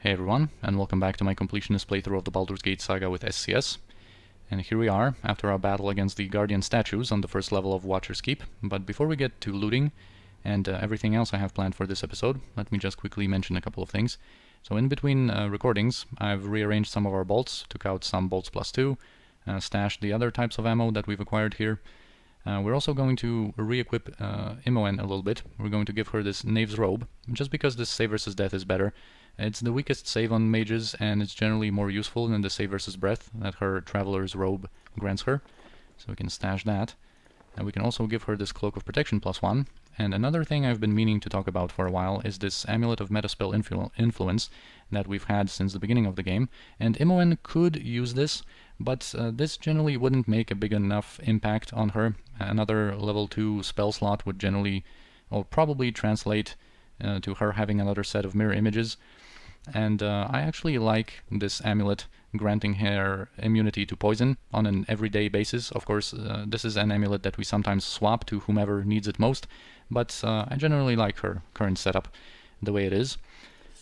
Hey everyone, and welcome back to my completionist playthrough of the Baldur's Gate Saga with SCS. And here we are, after our battle against the Guardian statues on the first level of Watcher's Keep. But before we get to looting and everything else I have planned for this episode, let me just quickly mention a couple of things. So in between recordings, I've rearranged some of our bolts, took out some bolts +2, stashed the other types of ammo that we've acquired here. We're also going to re-equip Imoen a little bit. We're going to give her this Knave's Robe, just because this save versus death is better. It's the weakest save on mages, and it's generally more useful than the save versus breath that her Traveler's Robe grants her. So we can stash that. And we can also give her this Cloak of Protection +1. And another thing I've been meaning to talk about for a while is this Amulet of Metaspell Influence that we've had since the beginning of the game. And Imoen could use this, but this generally wouldn't make a big enough impact on her. Another level 2 spell slot would generally, or probably translate to her having another set of mirror images. And I actually like this amulet granting her immunity to poison on an everyday basis. Of course, this is an amulet that we sometimes swap to whomever needs it most, but I generally like her current setup the way it is.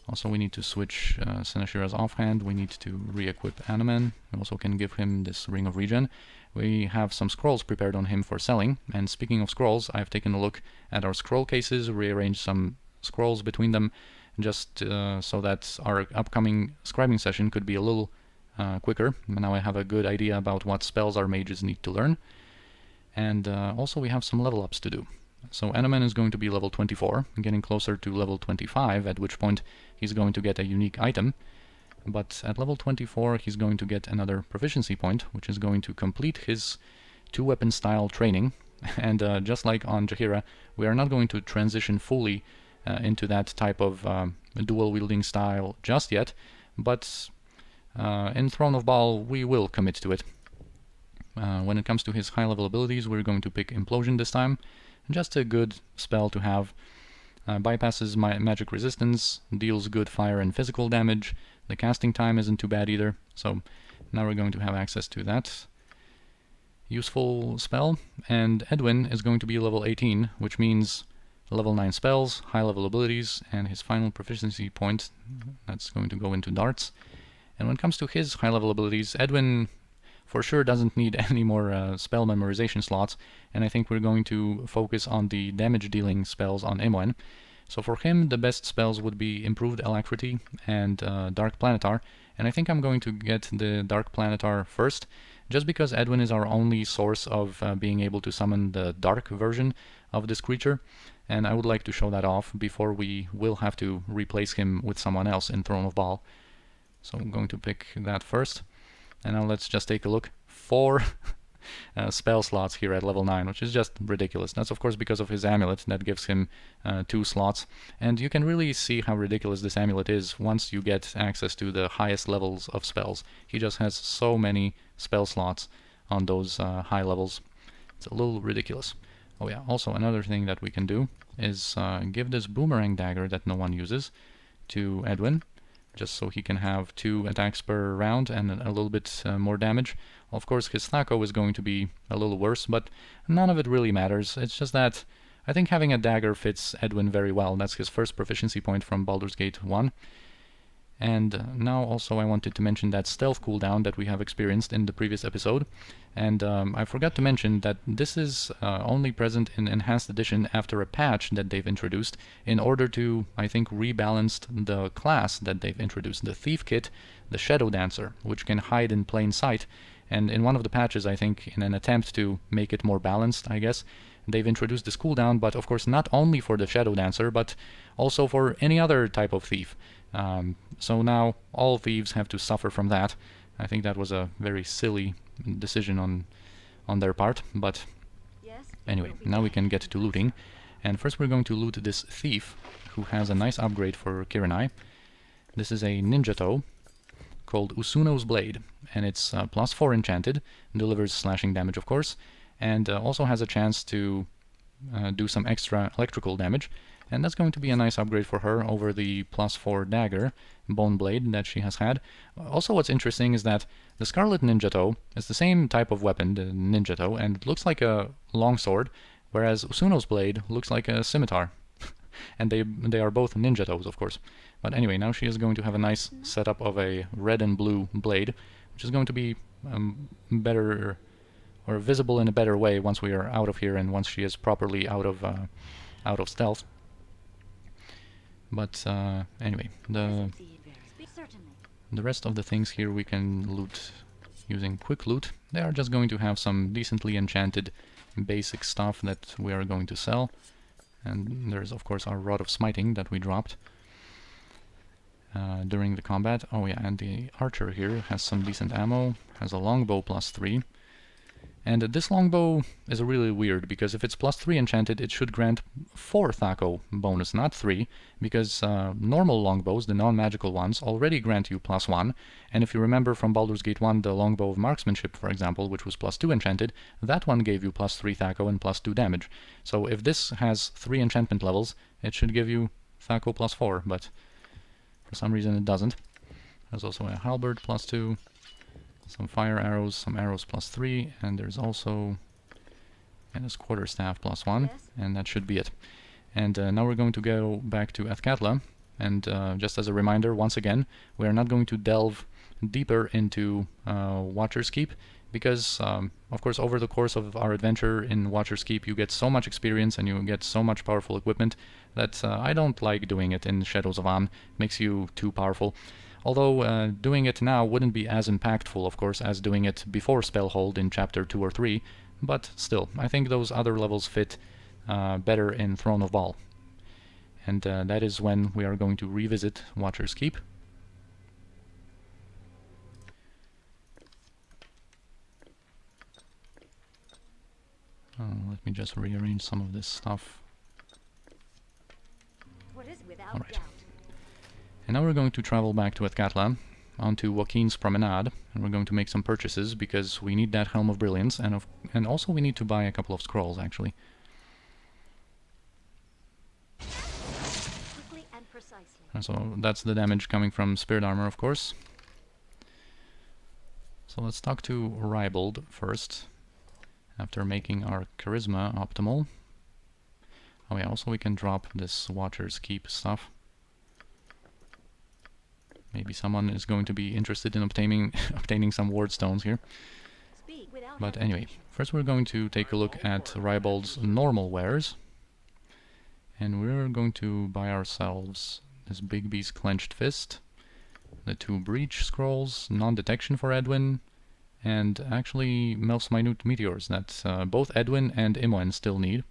Also, we need to switch Seneshira's offhand. We need to re-equip Anomen. We also can give him this Ring of Regen. We have some scrolls prepared on him for selling. And speaking of scrolls, I've taken a look at our scroll cases, rearranged some scrolls between them, just so that our upcoming scribing session could be a little quicker. Now I have a good idea about what spells our mages need to learn. And also we have some level ups to do. So Anomen is going to be level 24, getting closer to level 25, at which point he's going to get a unique item. But at level 24 he's going to get another proficiency point, which is going to complete his 2-weapon style training. And just like on Jaheira, we are not going to transition fully into that type of dual-wielding style just yet, but in Throne of Baal we will commit to it. When it comes to his high-level abilities, we're going to pick Implosion this time. Just a good spell to have. Bypasses magic resistance, deals good fire and physical damage. The casting time isn't too bad either, so now we're going to have access to that useful spell. And Edwin is going to be level 18, which means level 9 spells, high level abilities, and his final proficiency point, that's going to go into darts. And when it comes to his high level abilities, Edwin for sure doesn't need any more spell memorization slots, and I think we're going to focus on the damage dealing spells on Imoen. So for him the best spells would be Improved Alacrity and Dark Planetar, and I think I'm going to get the Dark Planetar first, just because Edwin is our only source of being able to summon the dark version of this creature, and I would like to show that off before we will have to replace him with someone else in Throne of Baal. So I'm going to pick that first. And now let's just take a look. 4 spell slots here at level 9, which is just ridiculous. That's of course because of his amulet that gives him 2 slots. And you can really see how ridiculous this amulet is once you get access to the highest levels of spells. He just has so many spell slots on those high levels. It's a little ridiculous. Oh yeah, also another thing that we can do is give this boomerang dagger that no one uses to Edwin, just so he can have 2 attacks per round and a little bit more damage. Of course his Thaco is going to be a little worse, but none of it really matters. It's just that I think having a dagger fits Edwin very well. That's his first proficiency point from Baldur's Gate 1. And now also I wanted to mention that stealth cooldown that we have experienced in the previous episode. And I forgot to mention that this is only present in Enhanced Edition after a patch that they've introduced in order to, I think, rebalance the class that they've introduced. The Thief Kit, the Shadow Dancer, which can hide in plain sight. And in one of the patches, I think, in an attempt to make it more balanced, I guess, they've introduced this cooldown, but of course not only for the Shadow Dancer, but also for any other type of thief. So now all thieves have to suffer from that. I think that was a very silly decision on their part, but anyway, now we can get to looting. And first we're going to loot this thief, who has a nice upgrade for Kirinai. This is a ninja toe called Usuno's Blade, and it's +4 enchanted, delivers slashing damage of course, and also has a chance to do some extra electrical damage. And that's going to be a nice upgrade for her over the +4 dagger, Bone Blade, that she has had. Also what's interesting is that the Scarlet Ninja Toe is the same type of weapon, the Ninja Toe, and it looks like a longsword, whereas Usuno's Blade looks like a scimitar. And they are both Ninja Toes, of course. But anyway, now she is going to have a nice setup of a red and blue blade, which is going to be better or visible in a better way once we are out of here and once she is properly out of stealth. But anyway, the rest of the things here we can loot using quick loot. They are just going to have some decently enchanted basic stuff that we are going to sell. And there's of course our Rod of Smiting that we dropped during the combat. Oh yeah, and the archer here has some decent ammo, has a longbow +3. And this longbow is really weird, because if it's +3 enchanted, it should grant 4 Thaco bonus, not 3, because normal longbows, the non-magical ones, already grant you +1, and if you remember from Baldur's Gate 1, the longbow of marksmanship, for example, which was +2 enchanted, that one gave you +3 Thaco and +2 damage. So if this has 3 enchantment levels, it should give you Thaco +4, but for some reason it doesn't. There's also a halberd +2. Some fire arrows, some arrows +3, and there's also this quarterstaff +1, and that should be it. And now we're going to go back to Athkatla, and just as a reminder, once again, we are not going to delve deeper into Watcher's Keep, because, of course, over the course of our adventure in Watcher's Keep, you get so much experience and you get so much powerful equipment that I don't like doing it in Shadows of Amn. It makes you too powerful. Although doing it now wouldn't be as impactful, of course, as doing it before Spellhold in Chapter 2 or 3, but still, I think those other levels fit better in Throne of Bhaal. And that is when we are going to revisit Watcher's Keep. Let me just rearrange some of this stuff. Alright. And now we're going to travel back to Athkatla, onto Joaquin's Promenade, and we're going to make some purchases, because we need that Helm of Brilliance, and also we need to buy a couple of scrolls, actually. Quickly and precisely. And so that's the damage coming from Spirit Armor, of course. So let's talk to Rybold first, after making our Charisma optimal. Oh yeah, also we can drop this Watcher's Keep stuff. Maybe someone is going to be interested in obtaining some ward stones here. But anyway, first we're going to take a look at Rybold's normal wares. And we're going to buy ourselves this Big B's Clenched Fist, the 2 Breach Scrolls, Non-Detection for Edwin, and actually Melf's Minute Meteors that both Edwin and Imoen still need.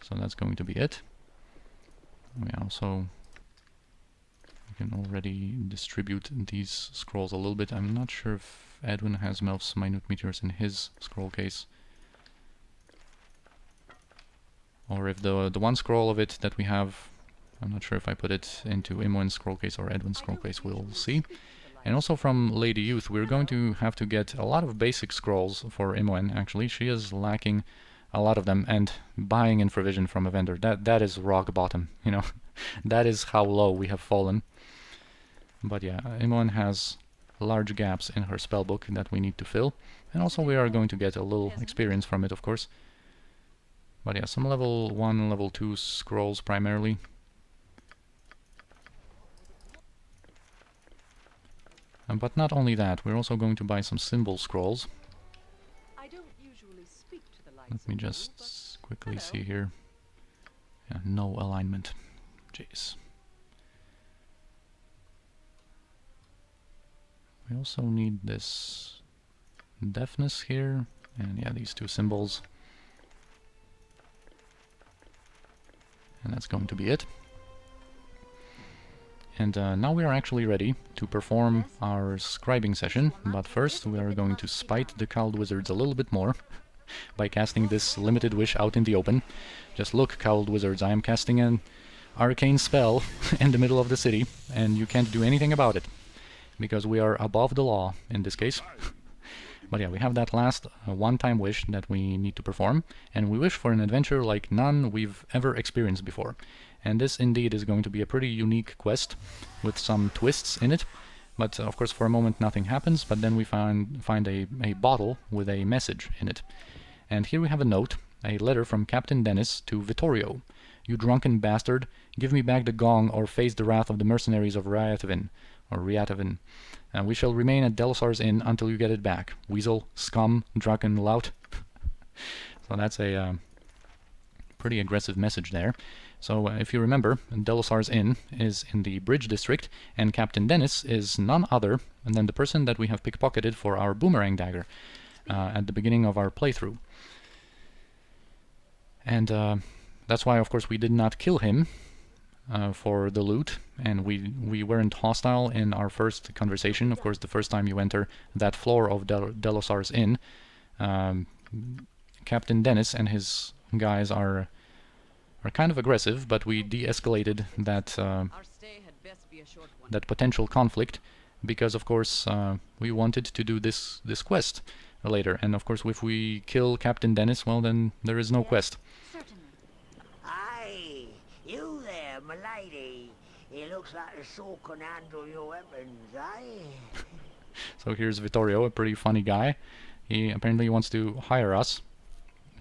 So that's going to be it. We also can already distribute these scrolls a little bit. I'm not sure if Edwin has Melf's Minute Meteors in his scroll case, or if the one scroll of it that we have, I'm not sure if I put it into Imoen's scroll case or Edwin's scroll case, we'll see. And also from Lady Youth, we're going to have to get a lot of basic scrolls for Imoen, actually. She is lacking a lot of them, and buying in provision from a vendor, that is rock bottom, you know. That is how low we have fallen. But yeah, Imoen has large gaps in her spellbook that we need to fill, and also we are going to get a little experience from it, of course. But yeah, some level 1, level 2 scrolls primarily. But not only that, we're also going to buy some symbol scrolls. Let me just quickly see here. Yeah, no alignment. Jeez. We also need this deafness here, and yeah, these 2 symbols. And that's going to be it. And now we are actually ready to perform our scribing session, but first we are going to spite the cowled wizards a little bit more by casting this limited wish out in the open. Just look, cowled wizards, I am casting an arcane spell in the middle of the city, and you can't do anything about it, because we are above the law in this case. But yeah, we have that last one-time wish that we need to perform, and we wish for an adventure like none we've ever experienced before. And this indeed is going to be a pretty unique quest with some twists in it. But of course for a moment nothing happens, but then we find a bottle with a message in it. And here we have a note, a letter from Captain Dennis to Vittorio. You drunken bastard, give me back the gong or face the wrath of the mercenaries of Riatavin. We shall remain at Delisar's Inn until you get it back. Weasel, scum, drunken lout. So that's a pretty aggressive message there. So if you remember, Delisar's Inn is in the Bridge District, and Captain Dennis is none other than the person that we have pickpocketed for our boomerang dagger at the beginning of our playthrough. And that's why, of course, we did not kill him for the loot, and we weren't hostile in our first conversation. Of course, the first time you enter that floor of Delisar's Inn, Captain Dennis and his guys are kind of aggressive, but we de-escalated that that potential conflict because, of course, we wanted to do this quest later, and of course, if we kill Captain Dennis, well, then there is no quest. Aye, you there, milady. It looks like the sword can handle your weapons, eh? So here's Vittorio, a pretty funny guy. He apparently wants to hire us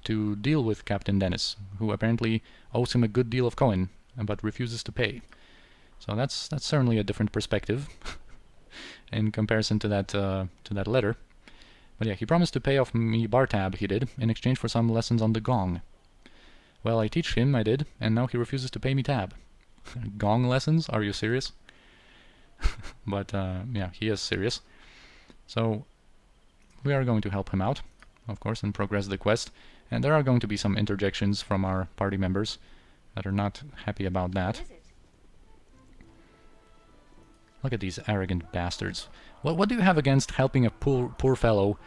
to deal with Captain Dennis, who apparently owes him a good deal of coin, but refuses to pay. So that's certainly a different perspective in comparison to that letter. But yeah, he promised to pay off me bar tab, he did, in exchange for some lessons on the gong. Well, I teach him, I did, and now he refuses to pay me tab. Gong lessons? Are you serious? But yeah, he is serious. So we are going to help him out, of course, and progress the quest. And there are going to be some interjections from our party members that are not happy about that. Look at these arrogant bastards. What do you have against helping a poor fellow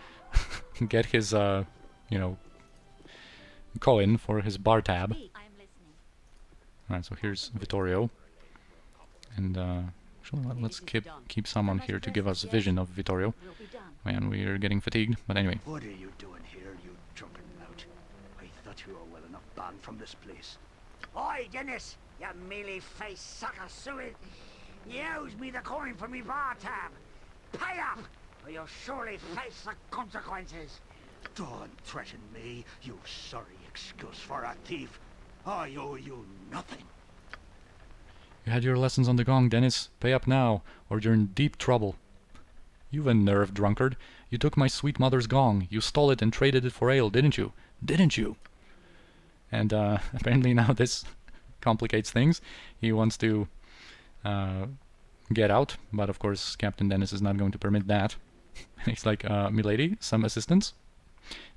get his, you know, coin for his bar tab? Alright, so here's Vittorio. And let's keep someone here to give us a vision of Vittorio. Man, we are getting fatigued, but anyway. What are you doing here, you drunken lout? I thought you were well enough banned from this place. Oi, Dennis, you mealy-faced sucker suet. You owes me the coin for me bar tab. Pay up, or you'll surely face the consequences. Don't threaten me, you sorry excuse for a thief. I owe you nothing. You had your lessons on the gong, Dennis. Pay up now, or you're in deep trouble. You've a nerve, drunkard. You took my sweet mother's gong. You stole it and traded it for ale, didn't you? Didn't you? And apparently now this complicates things. He wants to get out, but of course Captain Dennis is not going to permit that. He's like, milady, some assistance?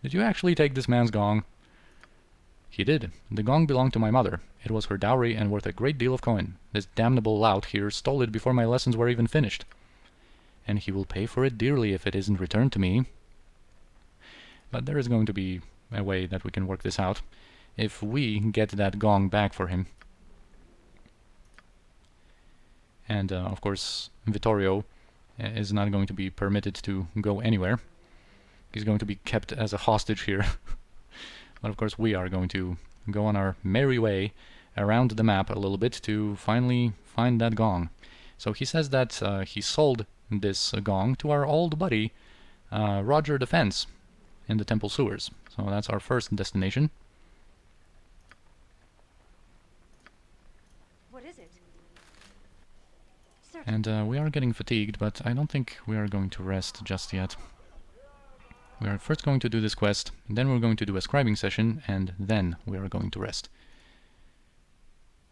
Did you actually take this man's gong? He did. The gong belonged to my mother. It was her dowry and worth a great deal of coin. This damnable lout here stole it before my lessons were even finished. And he will pay for it dearly if it isn't returned to me. But there is going to be a way that we can work this out, if we get that gong back for him. And of course Vittorio is not going to be permitted to go anywhere. He's going to be kept as a hostage here. But of course we are going to go on our merry way around the map a little bit to finally find that gong. So he says that he sold this gong to our old buddy Roger the Fence in the temple sewers. So that's our first destination. What is it? And we are getting fatigued, but I don't think we are going to rest just yet. We are first going to do this quest, then we're going to do a scribing session, and then we are going to rest.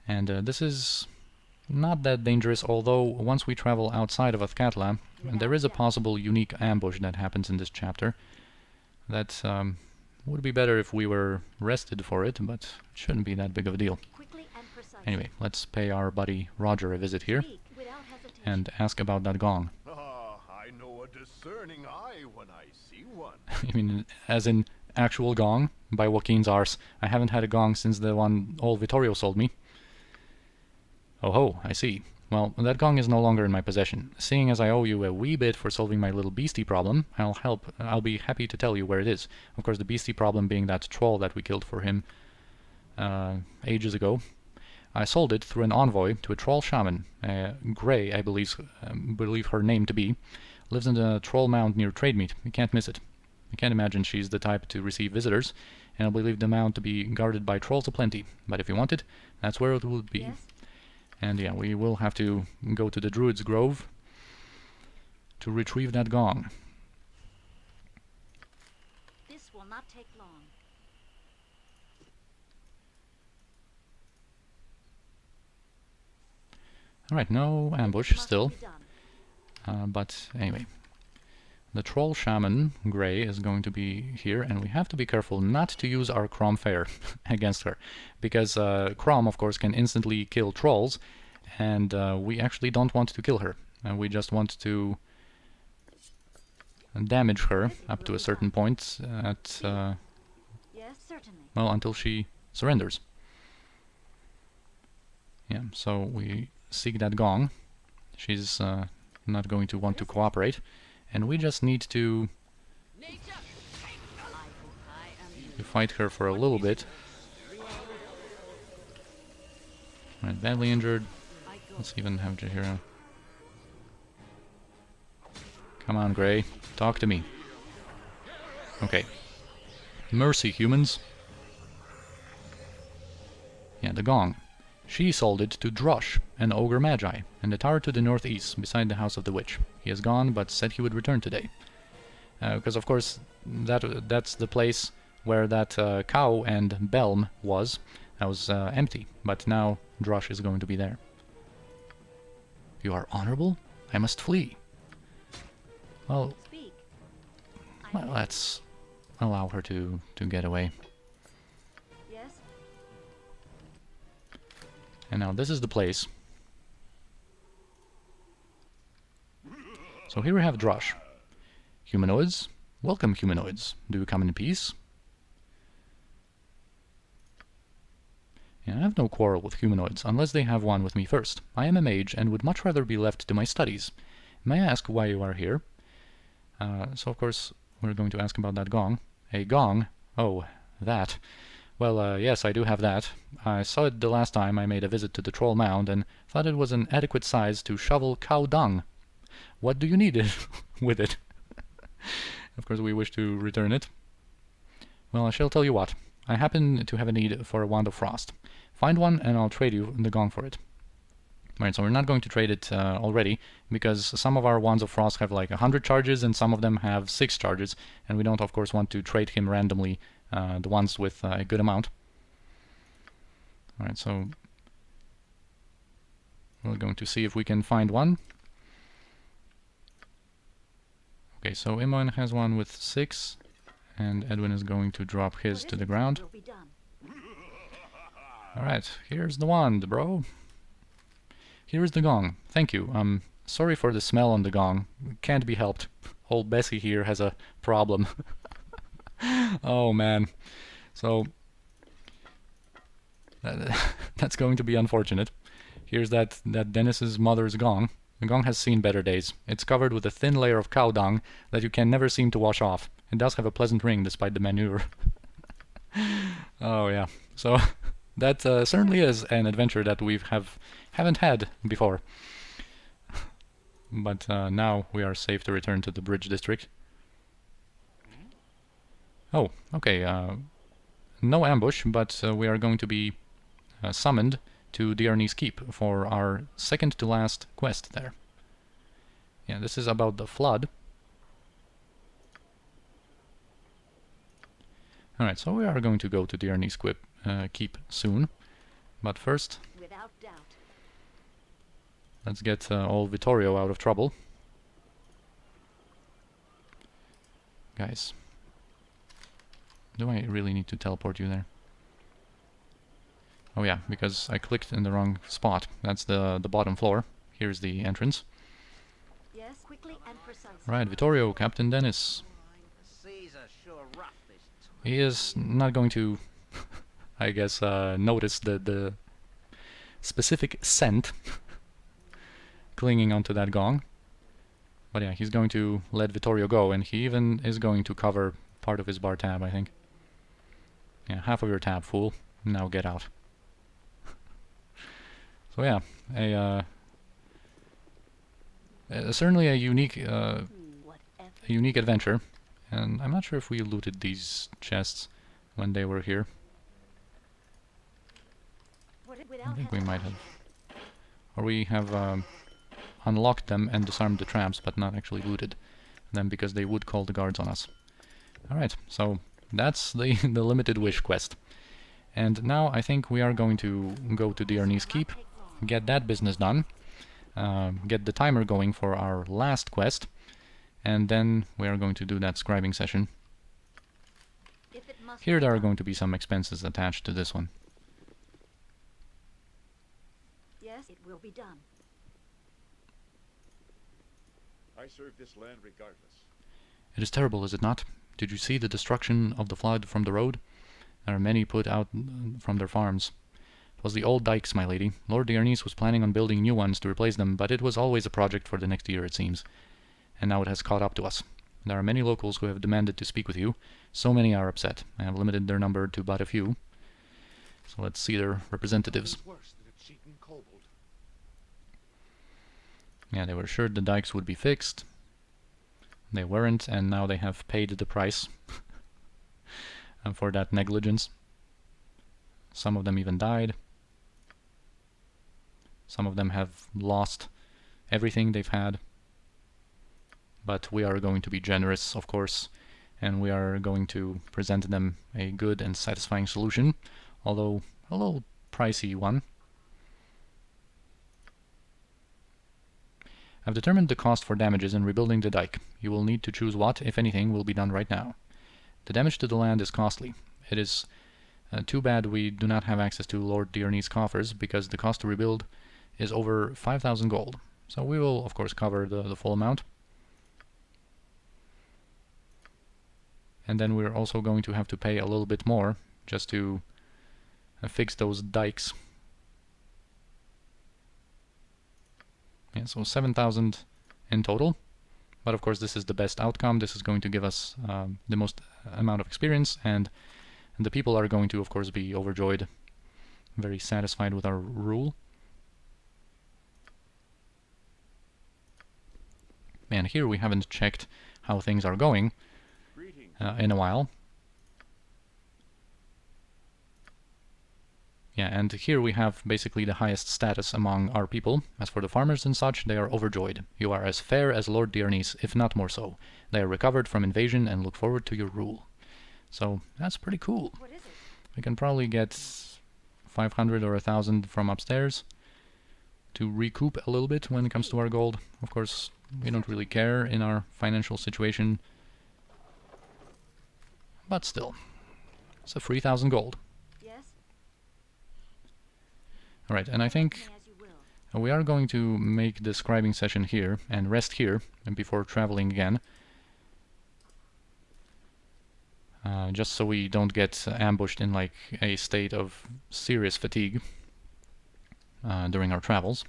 And this is not that dangerous, although once we travel outside of Athkatla, there is a possible unique ambush that happens in this chapter. That would be better if we were rested for it, but it shouldn't be that big of a deal. Anyway, let's pay our buddy Roger a visit here and ask about that gong. I know a discerning eye when I see one. I mean, as in actual gong by Joaquin's arse. I haven't had a gong since the one old Vittorio sold me. Oh ho, I see. Well, that gong is no longer in my possession. Seeing as I owe you a wee bit for solving my little beastie problem, I'll be happy to tell you where it is. Of course, the beastie problem being that troll that we killed for him ages ago. I sold it through an envoy to a troll shaman. Grail, I believe her name to be. Lives in the troll mound near Trademeet. You can't miss it. I can't imagine she's the type to receive visitors. and I believe the mound to be guarded by trolls aplenty. But if you want it, that's where it would be. Yes? And yeah, we will have to go to the Druid's Grove to retrieve that gong. This will not take long. Alright, no ambush Must still. be done. But anyway. The Troll Shaman, Grey, is going to be here, and we have to be careful not to use our Crom Fair against her. Because Crom, of course, can instantly kill trolls, and we actually don't want to kill her. We just want to damage her up to a certain point at, Yes, certainly. well, until she surrenders. Yeah, so we seek that gong. She's not going to want to cooperate, and we just need to fight her for a little bit. Right, badly injured. Let's even have Jahira. Come on, Grey. Talk to me. Okay. Mercy, humans. Yeah, the gong. She sold it to Drush, an ogre magi, in the tower to the northeast, beside the house of the witch. He is gone, but said he would return today. Because, of course, that's the place where that cow and Belm was. That was empty, but now Drush is going to be there. You are honorable? I must flee. Well, Speak. well, let's allow her to get away. Yes? And now this is the place. So here we have Drush. Humanoids. Welcome, humanoids. Do you come in peace? Yeah, I have no quarrel with humanoids, unless they have one with me first. I am a mage, and would much rather be left to my studies. May I ask why you are here? So of course, we're going to ask about that gong. A gong? Oh, that. Well, yes, I do have that. I saw it the last time I made a visit to the Troll Mound, and thought it was an adequate size to shovel cow dung. What do you need it with it? Of course, we wish to return it. Well, I shall tell you what. I happen to have a need for a Wand of Frost. Find one, and I'll trade you the gong for it. Right, so we're not going to trade it already, because some of our Wands of Frost have like 100 charges, and some of them have 6 charges, and we don't, of course, want to trade him randomly the ones with a good amount. Alright, so we're going to see if we can find one. Okay, so Imoen has one with 6, and Edwin is going to drop his to the ground. Will be done. Alright, here's the wand, bro. Here's the gong. Thank you. Sorry for the smell on the gong. Can't be helped. Old Bessie here has a problem. Oh man. So that's going to be unfortunate. Here's that Dennis's mother's gong. The gong has seen better days. It's covered with a thin layer of cow dung that you can never seem to wash off. It does have a pleasant ring despite the manure. Oh yeah. So that certainly is an adventure that we haven't had before. But now we are safe to return to the Bridge District. Oh, okay. No ambush, but we are going to be summoned to Diarne's Keep for our second to last quest there. Yeah, this is about the flood. Alright, so we are going to go to Diarne's Keep soon. But first, Without doubt. let's get old Vittorio out of trouble. Guys, do I really need to teleport you there? Oh yeah, because I clicked in the wrong spot. That's the bottom floor. Here's the entrance. Yes, quickly and precisely. Right, Vittorio, Captain Dennis. He is not going to, I guess, notice the specific scent clinging onto that gong. But yeah, he's going to let Vittorio go, and he even is going to cover part of his bar tab, I think. Yeah, half of your tab, fool. Now get out. So yeah, certainly a unique Whatever. adventure, and I'm not sure if we looted these chests. when they were here. I think we might have. Or we have unlocked them and disarmed the traps, but not actually looted them because they would call the guards on us. Alright, so that's the, the Limited Wish quest. And now I think we are going to go to Diarne's Keep, get that business done, get the timer going for our last quest, and then we are going to do that scribing session. Here there are going to be some expenses attached to this one. Yes, it will be done. I serve this land regardless. It is terrible, is it not? Did you see the destruction of the flood from the road? There are many put out from their farms. It was the old dikes, my lady. Lord Diarnes was planning on building new ones to replace them, but it was always a project for the next year, it seems. And now it has caught up to us. There are many locals who have demanded to speak with you. So many are upset. I have limited their number to but a few. So let's see their representatives. Worse than a cheating kobold. Yeah, they were assured the dikes would be fixed. They weren't, and now they have paid the price for that negligence. Some of them even died. Some of them have lost everything they've had. But we are going to be generous, of course, and we are going to present them a good and satisfying solution, although a little pricey one. I've determined the cost for damages in rebuilding the dike. You will need to choose what, if anything, will be done right now. The damage to the land is costly. It is too bad we do not have access to Lord Diarne's coffers, because the cost to rebuild is over 5,000 gold. So we will, of course, cover the full amount. And then we're also going to have to pay a little bit more just to fix those dikes. Yeah, so 7,000 in total. But of course this is the best outcome. This is going to give us the most amount of experience, and the people are going to, of course, be overjoyed, very satisfied with our rule. And here we haven't checked how things are going in a while. Yeah, and here we have basically the highest status among our people. As for the farmers and such, they are overjoyed. You are as fair as Lord Diarnes, if not more so. They are recovered from invasion and look forward to your rule. So, that's pretty cool. What is it? We can probably get 500 or 1,000 from upstairs to recoup a little bit when it comes to our gold. Of course, we don't really care in our financial situation. But still, it's a 3,000 gold. Alright, and I think we are going to make the scribing session here and rest here and before traveling again. Just so we don't get ambushed in like a state of serious fatigue during our travels.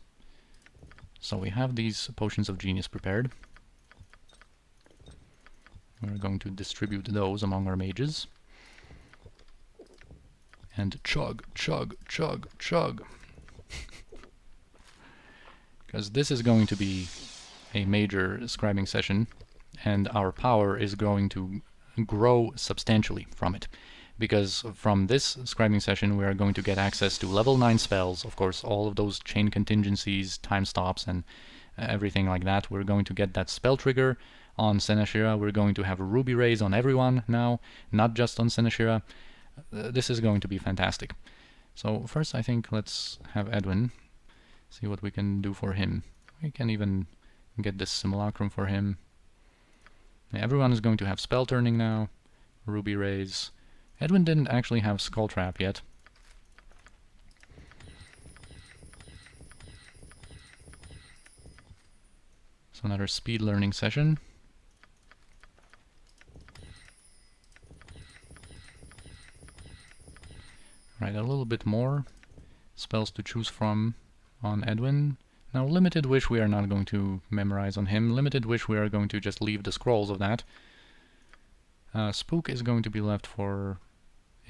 So we have these potions of genius prepared. We're going to distribute those among our mages. And chug, chug, chug, chug. Because this is going to be a major scribing session, and our power is going to grow substantially from it. Because from this scribing session we are going to get access to level 9 spells, of course all of those chain contingencies, time stops and everything like that. We're going to get that spell trigger on Senashira. We're going to have ruby rays on everyone now, not just on Senashira. This is going to be fantastic. So first I think let's have Edwin see what we can do for him. We can even get this simulacrum for him. Everyone is going to have spell turning now. Ruby rays. Edwin didn't actually have skull trap yet. So another speed learning session. Right, a little bit more spells to choose from on Edwin. Now Limited Wish we are not going to memorize on him. Limited Wish we are going to just leave the scrolls of that. Spook is going to be left for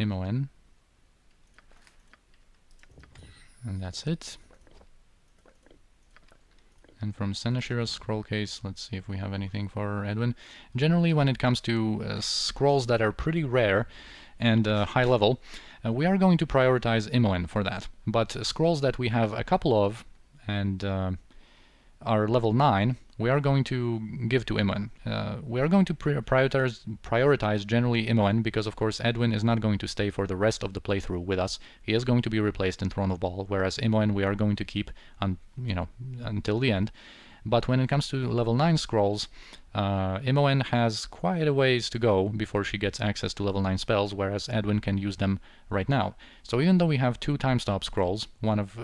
Imoen. And that's it. And from Senashira's scroll case, let's see if we have anything for Edwin. Generally, when it comes to scrolls that are pretty rare and high level, we are going to prioritize Imoen for that. But scrolls that we have a couple of and are level 9, we are going to give to Imoen. We are going to prioritize generally Imoen because, of course, Edwin is not going to stay for the rest of the playthrough with us. He is going to be replaced in Throne of Ball, whereas Imoen we are going to keep until the end. But when it comes to level 9 scrolls, Imoen has quite a ways to go before she gets access to level 9 spells, whereas Edwin can use them right now. So even though we have 2 time stop scrolls, one of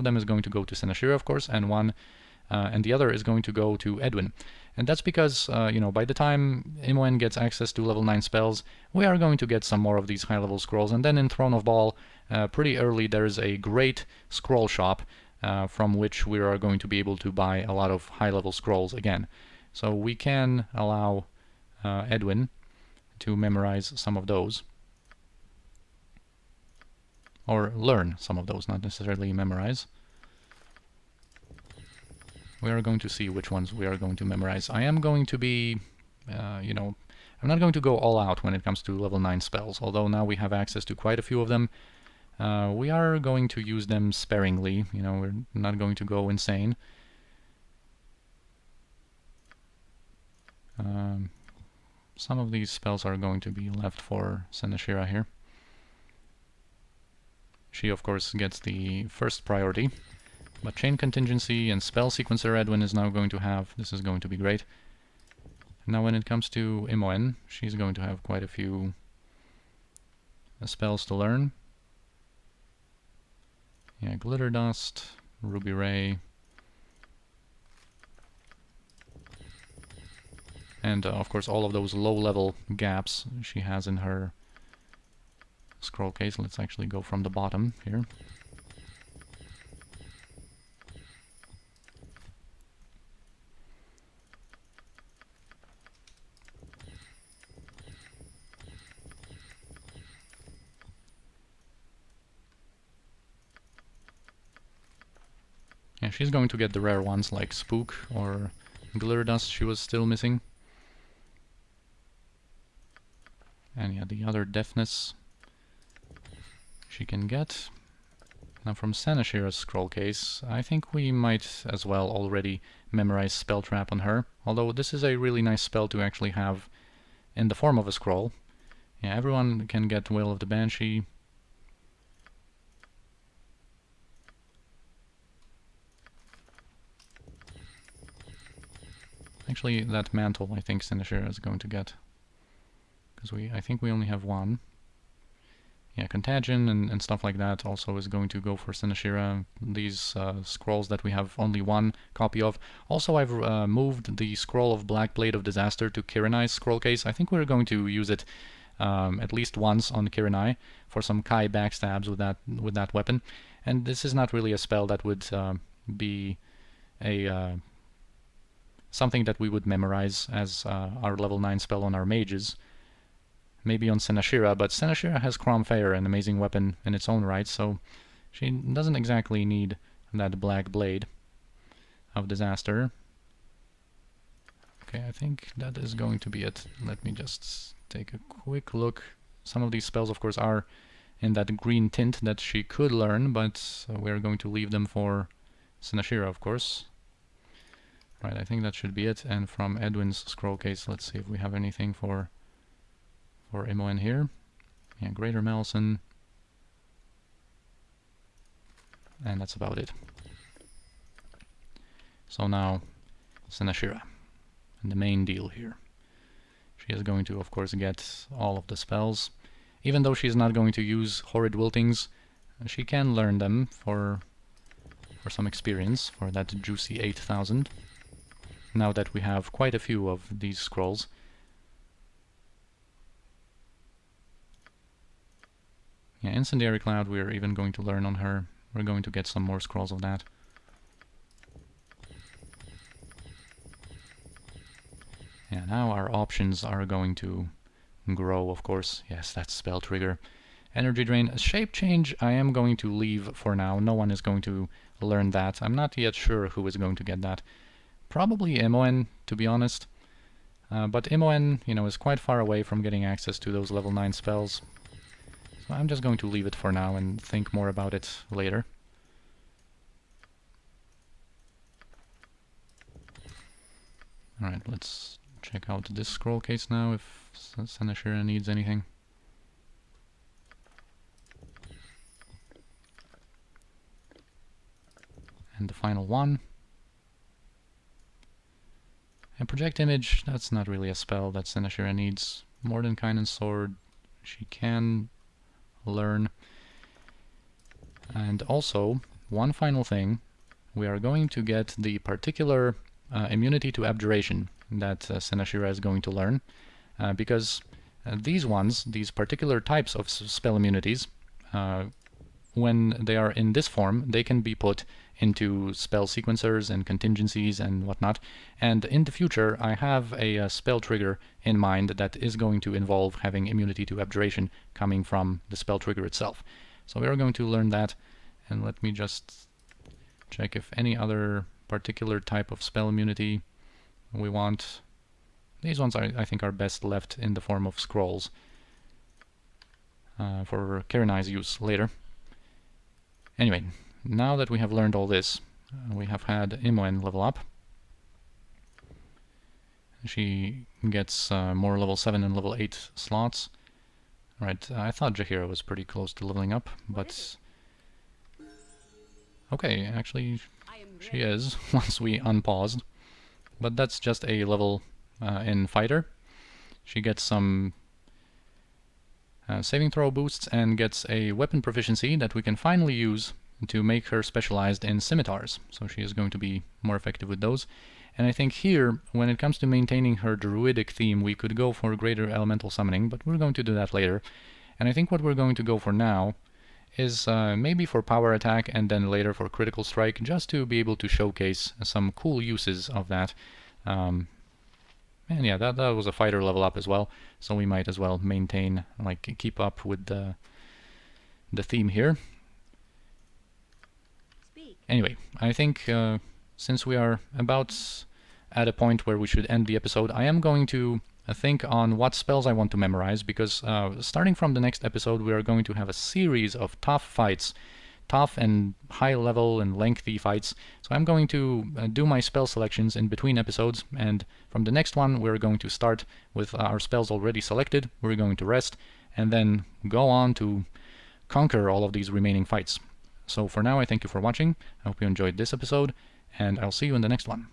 them is going to go to Senashira, of course, and the other is going to go to Edwin. And that's because, by the time Imoen gets access to level 9 spells, we are going to get some more of these high-level scrolls. And then in Throne of Ball, pretty early, there is a great scroll shop from which we are going to be able to buy a lot of high-level scrolls again. So we can allow Edwin to memorize some of those. Or learn some of those, not necessarily memorize. We are going to see which ones we are going to memorize. I am going to be, I'm not going to go all out when it comes to level 9 spells, although now we have access to quite a few of them. We are going to use them sparingly, we're not going to go insane. Some of these spells are going to be left for Senashira here. She, of course, gets the first priority. But Chain Contingency and Spell Sequencer Edwin is now going to have. This is going to be great. Now when it comes to Imoen, she's going to have quite a few spells to learn. Yeah, Glitter Dust, Ruby Ray. And of course all of those low-level gaps she has in her scroll case. Let's actually go from the bottom here. Yeah, she's going to get the rare ones like Spook or Glitter Dust she was still missing. And yeah, the other Deafness she can get. Now from Senashira's scroll case, I think we might as well already memorize Spell Trap on her, although this is a really nice spell to actually have in the form of a scroll. Yeah, everyone can get Wail of the Banshee. Actually, that mantle I think Senashira is going to get, because I think we only have one. Yeah, Contagion and stuff like that also is going to go for Senashira. These scrolls that we have only one copy of. Also, I've moved the Scroll of Black Blade of Disaster to Kirinai's scroll case. I think we're going to use it at least once on Kirinai for some Kai backstabs with that weapon. And this is not really a spell that would be a something that we would memorize as our level 9 spell on our mages. Maybe on Senashira, but Senashira has Crom Fair, an amazing weapon in its own right, so she doesn't exactly need that Black Blade of Disaster. Okay, I think that is going to be it. Let me just take a quick look. Some of these spells, of course, are in that green tint that she could learn, but we're going to leave them for Senashira, of course. Right, I think that should be it. And from Edwin's scroll case, let's see if we have anything for Imoen here. Yeah, Greater Malison. And that's about it. So now, Senashira. And the main deal here. She is going to, of course, get all of the spells. Even though she's not going to use Horrid Wiltings, she can learn them for some experience, for that juicy 8,000. Now that we have quite a few of these scrolls. Yeah, Incendiary Cloud we're even going to learn on her. We're going to get some more scrolls of that. Yeah, now our options are going to grow, of course. Yes, that's Spell Trigger. Energy Drain. Shape Change I am going to leave for now. No one is going to learn that. I'm not yet sure who is going to get that. Probably Imoen, to be honest. But Imoen, you know, is quite far away from getting access to those level 9 spells. So I'm just going to leave it for now and think more about it later. Alright, let's check out this scroll case now if Senashira needs anything. And the final one. And Project Image, that's not really a spell that Senashira needs. Mordenkainen's Sword, she can learn. And also, one final thing, we are going to get the particular immunity to abjuration that Senashira is going to learn, because these particular types of spell immunities, when they are in this form, they can be put into spell sequencers and contingencies and whatnot. And in the future, I have a spell trigger in mind that is going to involve having immunity to abjuration coming from the spell trigger itself. So we are going to learn that, and let me just check if any other particular type of spell immunity we want. These ones I think are best left in the form of scrolls for Karenai's use later. Anyway, now that we have learned all this, we have had Imoen level up. She gets more level 7 and level 8 slots. Right, I thought Jaheira was pretty close to leveling up, but... Okay, actually she is, once we unpaused. But that's just a level in Fighter. She gets some saving throw boosts and gets a weapon proficiency that we can finally use to make her specialized in scimitars. So she is going to be more effective with those. And I think here, when it comes to maintaining her druidic theme, we could go for greater elemental summoning, but we're going to do that later. And I think what we're going to go for now is maybe for power attack and then later for critical strike, just to be able to showcase some cool uses of that. And yeah, that was a fighter level up as well, so we might as well maintain, like, keep up with the theme here. Anyway, I think since we are about at a point where we should end the episode, I am going to think on what spells I want to memorize, because starting from the next episode we are going to have a series of tough fights, tough and high level and lengthy fights. So I'm going to do my spell selections in between episodes, and from the next one we're going to start with our spells already selected, we're going to rest, and then go on to conquer all of these remaining fights. So for now, I thank you for watching, I hope you enjoyed this episode, and I'll see you in the next one.